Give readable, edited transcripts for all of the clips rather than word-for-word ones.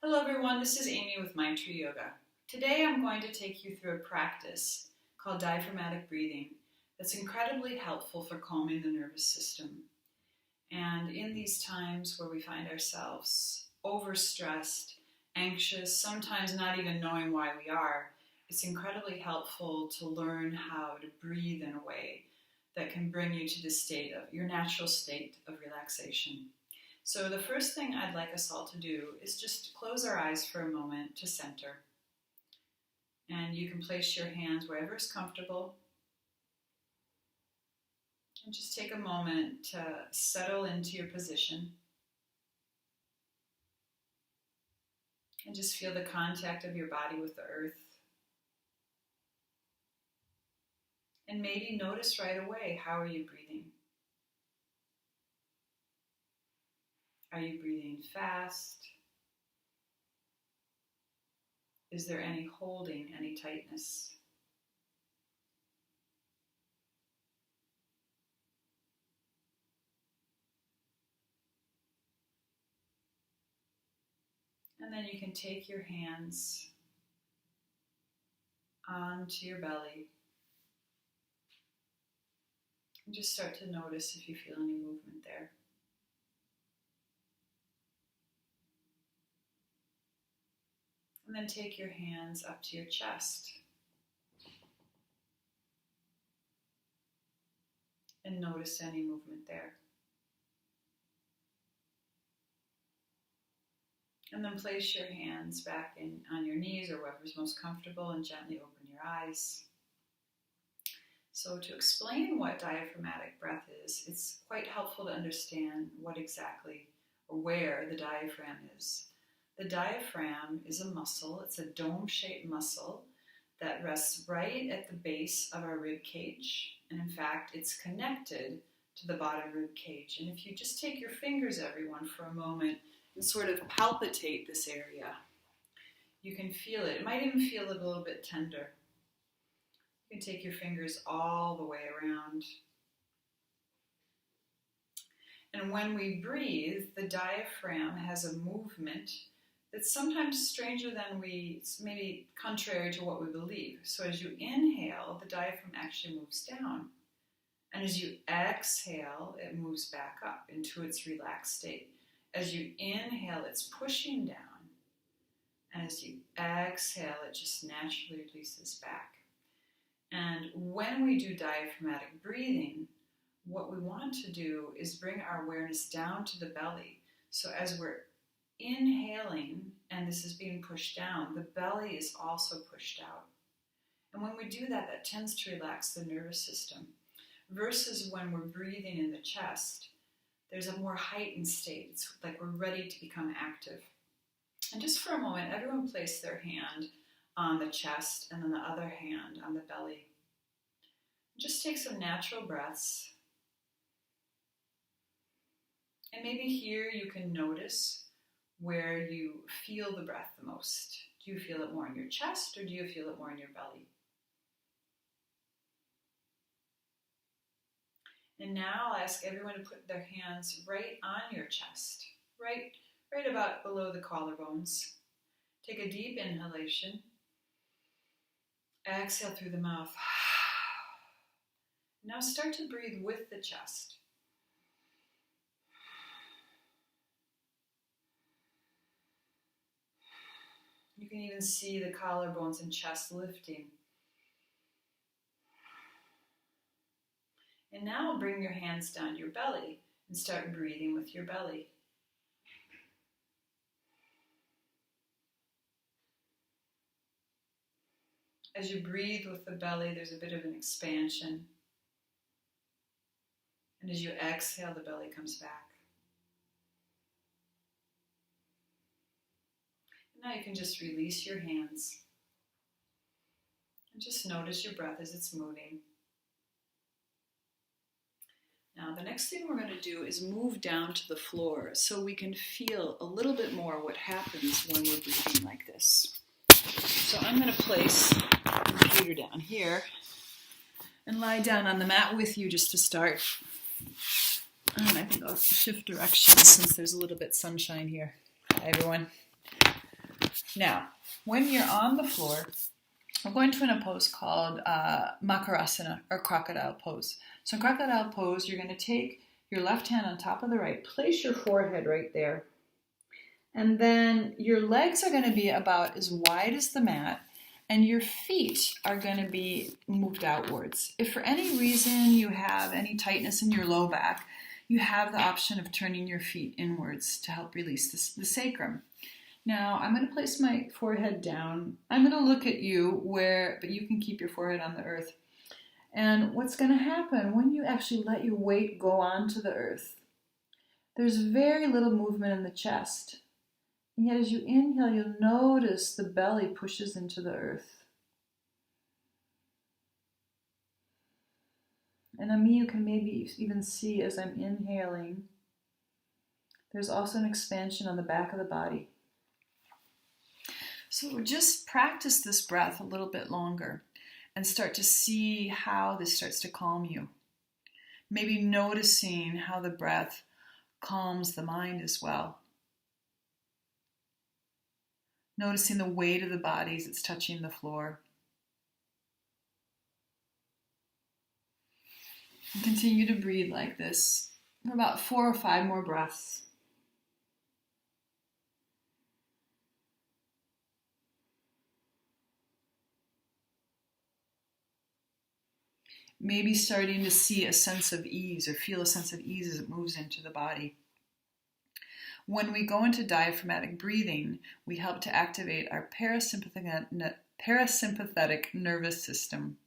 Hello everyone, this is Amy with Mind Tree Yoga. Today I'm going to take you through a practice called Diaphragmatic Breathing that's incredibly helpful for calming the nervous system. And in these times where we find ourselves overstressed, anxious, sometimes not even knowing why we are, it's incredibly helpful to learn how to breathe in a way that can bring you to the state of your natural state of relaxation. So the first thing I'd like us all to do is just close our eyes for a moment to center. And you can place your hands wherever is comfortable. And just take a moment to settle into your position. And just feel the contact of your body with the earth. And maybe notice right away, how are you breathing? Are you breathing fast? Is there any holding, any tightness? And then you can take your hands onto your belly and just start to notice if you feel any movement there. And then take your hands up to your chest and notice any movement there. And then place your hands back on your knees or wherever's most comfortable and gently open your eyes. So to explain what diaphragmatic breath is, it's quite helpful to understand what exactly or where the diaphragm is. The diaphragm is a muscle. It's a dome-shaped muscle that rests right at the base of our rib cage. And in fact, it's connected to the bottom rib cage. And if you just take your fingers, everyone, for a moment and sort of palpitate this area, you can feel it. It might even feel a little bit tender. You can take your fingers all the way around. And when we breathe, the diaphragm has a movement that's sometimes stranger than it's maybe contrary to what we believe. So as you inhale, the diaphragm actually moves down. And as you exhale, it moves back up into its relaxed state. As you inhale, it's pushing down. And as you exhale, it just naturally releases back. And when we do diaphragmatic breathing, what we want to do is bring our awareness down to the belly. So as we're inhaling, and this is being pushed down, the belly is also pushed out. And when we do that, that tends to relax the nervous system. Versus when we're breathing in the chest, there's a more heightened state. It's like we're ready to become active. And just for a moment, everyone place their hand on the chest and then the other hand on the belly. Just take some natural breaths. And maybe here you can notice where you feel the breath the most. Do you feel it more in your chest or do you feel it more in your belly? And now I'll ask everyone to put their hands right on your chest, right about below the collarbones. Take a deep inhalation. Exhale through the mouth. Now start to breathe with the chest. You can even see the collarbones and chest lifting. And now bring your hands down your belly and start breathing with your belly. As you breathe with the belly, there's a bit of an expansion. And as you exhale, the belly comes back. Now you can just release your hands and just notice your breath as it's moving. Now the next thing we're going to do is move down to the floor so we can feel a little bit more what happens when we're breathing like this. So I'm going to place the computer down here and lie down on the mat with you just to start. And I think I'll shift directions since there's a little bit sunshine here. Hi everyone. Now, when you're on the floor, we're going to in a pose called Makara or Crocodile pose. So in Crocodile pose, you're going to take your left hand on top of the right, place your forehead right there, and then your legs are going to be about as wide as the mat, and your feet are going to be moved outwards. If for any reason you have any tightness in your low back, you have the option of turning your feet inwards to help release the sacrum. Now, I'm going to place my forehead down. I'm going to look at you but you can keep your forehead on the earth. And what's going to happen when you actually let your weight go onto the earth, there's very little movement in the chest. And yet as you inhale, you'll notice the belly pushes into the earth. And on me, you can maybe even see as I'm inhaling, there's also an expansion on the back of the body. So just practice this breath a little bit longer and start to see how this starts to calm you. Maybe noticing how the breath calms the mind as well. Noticing the weight of the body as it's touching the floor. And continue to breathe like this for about 4 or 5 more breaths. Maybe starting to see a sense of ease or feel a sense of ease as it moves into the body. When we go into diaphragmatic breathing, we help to activate our parasympathetic nervous system.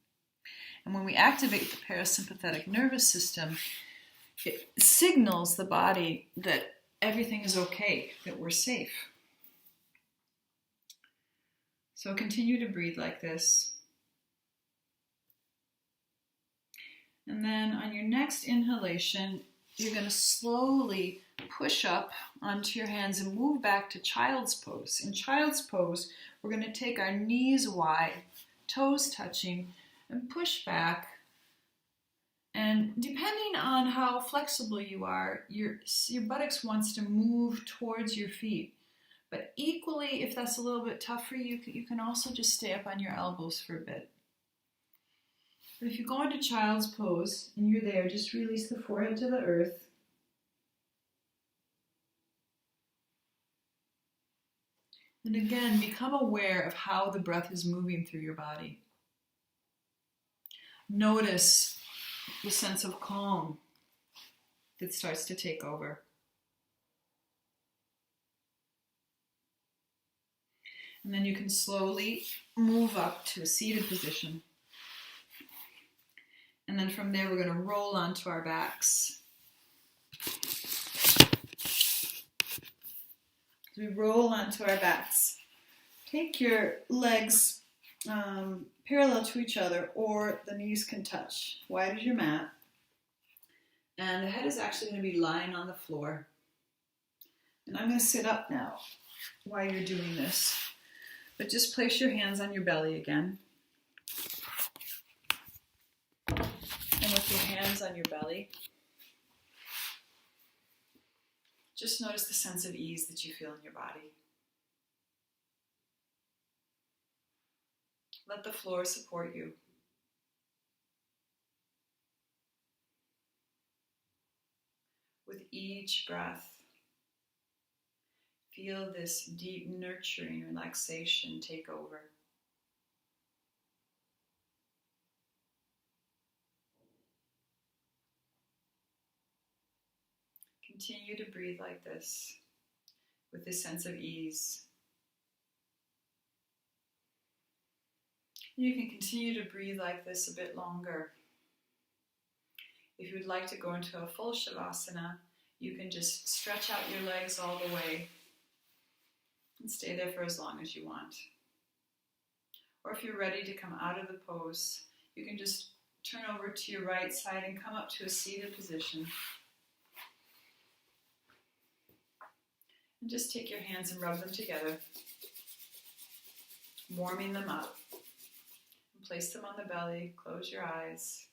And when we activate the parasympathetic nervous system, it signals the body that everything is okay, that we're safe. So continue to breathe like this. And then on your next inhalation, you're going to slowly push up onto your hands and move back to child's pose. In child's pose, we're going to take our knees wide, toes touching, and push back. And depending on how flexible you are, your buttocks wants to move towards your feet. But equally, if that's a little bit tough for you, you can also just stay up on your elbows for a bit. But if you go into child's pose and you're there, just release the forehead to the earth. And again, become aware of how the breath is moving through your body. Notice the sense of calm that starts to take over. And then you can slowly move up to a seated position. And then from there, we're going to roll onto our backs. As we roll onto our backs, take your legs parallel to each other, or the knees can touch, wide as your mat. And the head is actually going to be lying on the floor. And I'm going to sit up now while you're doing this. But just place your hands on your belly again. And with your hands on your belly, just notice the sense of ease that you feel in your body. Let the floor support you. With each breath, feel this deep nurturing relaxation take over. Continue to breathe like this, with this sense of ease. You can continue to breathe like this a bit longer. If you would like to go into a full Shavasana, you can just stretch out your legs all the way and stay there for as long as you want. Or if you're ready to come out of the pose, you can just turn over to your right side and come up to a seated position. And just take your hands and rub them together, warming them up. And place them on the belly, close your eyes.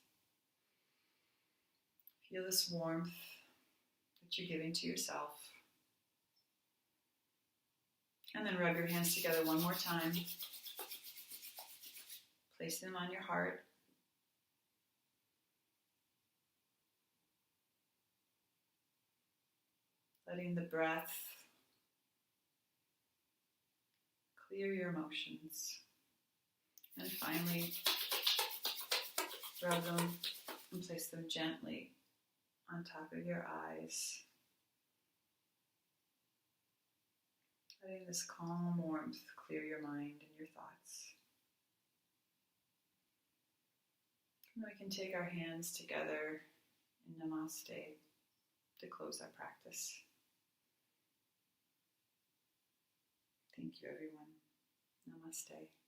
Feel this warmth that you're giving to yourself. And then rub your hands together one more time. Place them on your heart. Letting the breath clear your emotions. And finally, rub them and place them gently on top of your eyes. Letting this calm warmth clear your mind and your thoughts. And we can take our hands together in Namaste to close our practice. Thank you, everyone. Namaste.